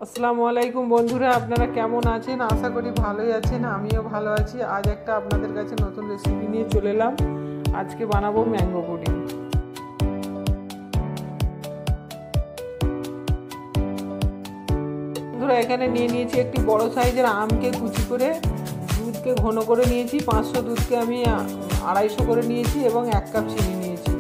আসসালামু আলাইকুম বন্ধুরা, আপনারা কেমন আছেন? আশা করি ভালোই আছেন। আমিও ভালো আছি। আজ একটা আপনাদের কাছে নতুন রেসিপি নিয়ে চলে এলাম। আজকে বানাবো ম্যাঙ্গো পুডিং। বন্ধুরা, এখানে নিয়ে নিয়েছি একটি বড় সাইজের আমকে কুচি করে, দুধকে ঘন করে নিয়েছি। 500 দুধকে আমি 250 করে নিয়েছি এবং 1 কাপ চিনি নিয়েছি।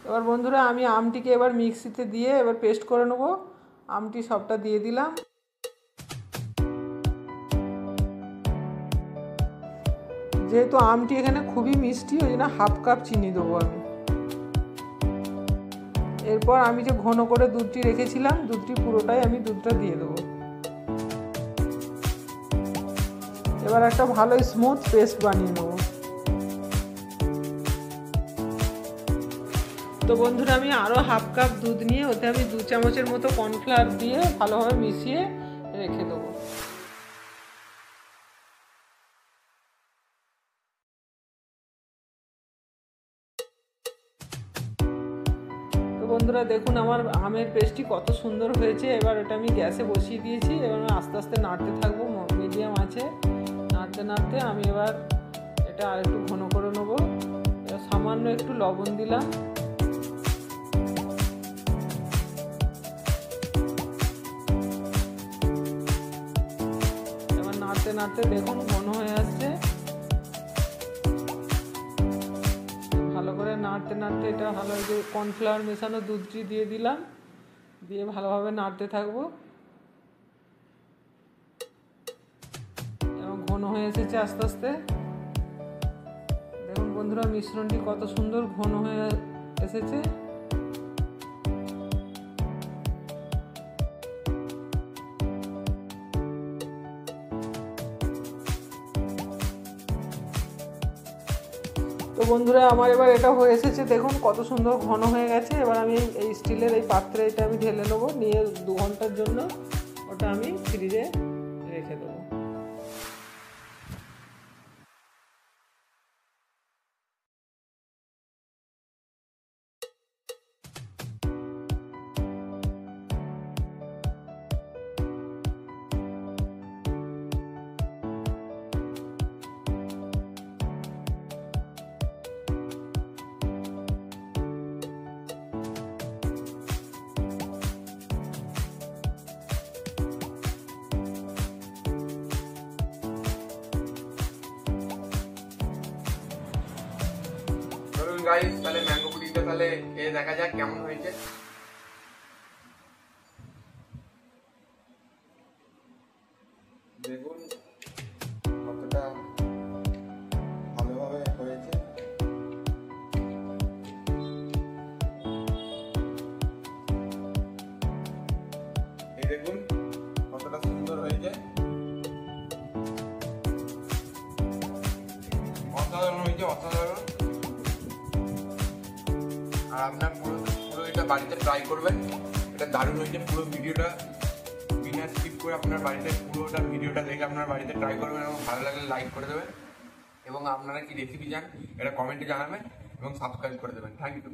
এবার বন্ধুরা, আমি আমটিকে এবার মিক্সিতে দিয়ে এবার পেস্ট করে নেব। আমটি সবটা দিয়ে দিলাম। যেহেতু আমটি এখানে খুবই মিষ্টি, ওই জন্য 1/2 কাপ চিনি দেবো আমি। এরপর আমি যে ঘন করে দুধটি রেখেছিলাম, দুধটি পুরোটাই আমি দুধটা দিয়ে দেবো। এবার একটা ভালো স্মুথ পেস্ট বানিয়ে নেব। তো বন্ধুরা, আমি আরও 1/2 কাপ দুধ নিয়ে ওতে আমি 2 চামচের মতো কর্নফ্লাওয়ার দিয়ে ভালোভাবে মিশিয়ে রেখে দেবো। তো বন্ধুরা, দেখুন আমার আমের পেস্টটি কত সুন্দর হয়েছে। এবার এটা আমি গ্যাসে বসিয়ে দিয়েছি। এবার আস্তে আস্তে নাড়তে থাকবো মিডিয়াম আছে। নাড়তে নাড়তে আমি এবার এটা আর একটু ঘন করে নেব। এবার সামান্য একটু লবণ দিলাম। এবার নাড়তে নাড়তে দেখুন ঘন হয়ে আসছে। ভালো করে নাড়তে নাড়তে এটা ভালো, যে কর্নফ্লাওয়ার মেশানো দুধটি দিয়ে দিলাম, দিয়ে ভালোভাবে নাড়তে থাকবো। এবং ঘন হয়ে এসেছে আস্তে আস্তে। দেখুন বন্ধুরা, মিশ্রণটি কত সুন্দর ঘন হয়ে এসেছে। তো বন্ধুরা, আমার এবার এটা হয়ে এসেছে। দেখুন কত সুন্দর ঘন হয়ে গেছে। এবার আমি এই স্টিলের এই পাত্রে এটা আমি ঢেলে নেবো, নিয়ে 2 ঘন্টার জন্য ওটা আমি ফ্রিজে রেখে দেবো। গাইস, তাহলে ম্যাঙ্গো পুডিংটা তাহলে খেয়ে দেখা যাক কেমন হয়েছে। দেখুন কতটা ভালোভাবে হয়েছে। এই দেখুন কতটা সুন্দর হয়েছে, অসাধারণ হয়েছে, অসাধারণ। আর আপনার পুরো এটা বাড়িতে ট্রাই করবেন। এটা দারুণ হয়েছে। পুরো ভিডিওটা বিনা স্কিপ করে আপনার বাড়িতে পুরোটা ভিডিওটা দেখে আপনার বাড়িতে ট্রাই করবেন এবং ভালো লাগলে লাইক করে দেবেন এবং আপনারা কি রেসিপি চান এটা কমেন্টে জানাবেন এবং সাবস্ক্রাইব করে দেবেন। Thank you.